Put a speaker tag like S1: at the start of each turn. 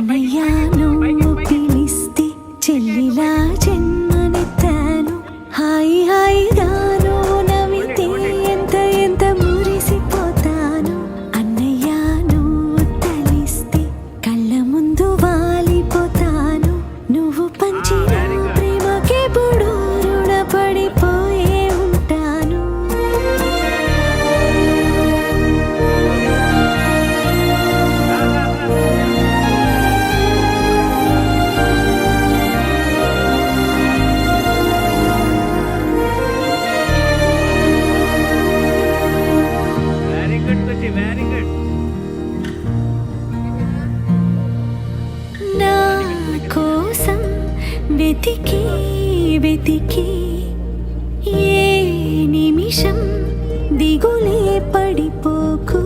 S1: అన్నయ్య నువ్వు పిలిస్తే చెల్లిలా జన్మనెత్తాను. హాయి హాయిగాను నవ్వితే ఎంత ఎంత మురిసిపోతాను. అన్నయ్య నువ్వు తలిస్తే కళ్ళ ముందు వాలిపోతాను. నువ్వు పంచిన ప్రేమకెప్పుడు రుణపడిపోయే ఉంటాను.
S2: Very good.
S1: నా కోసం వెతికి వెతికి ఏ నిమిషం దిగులే పడిపోకు.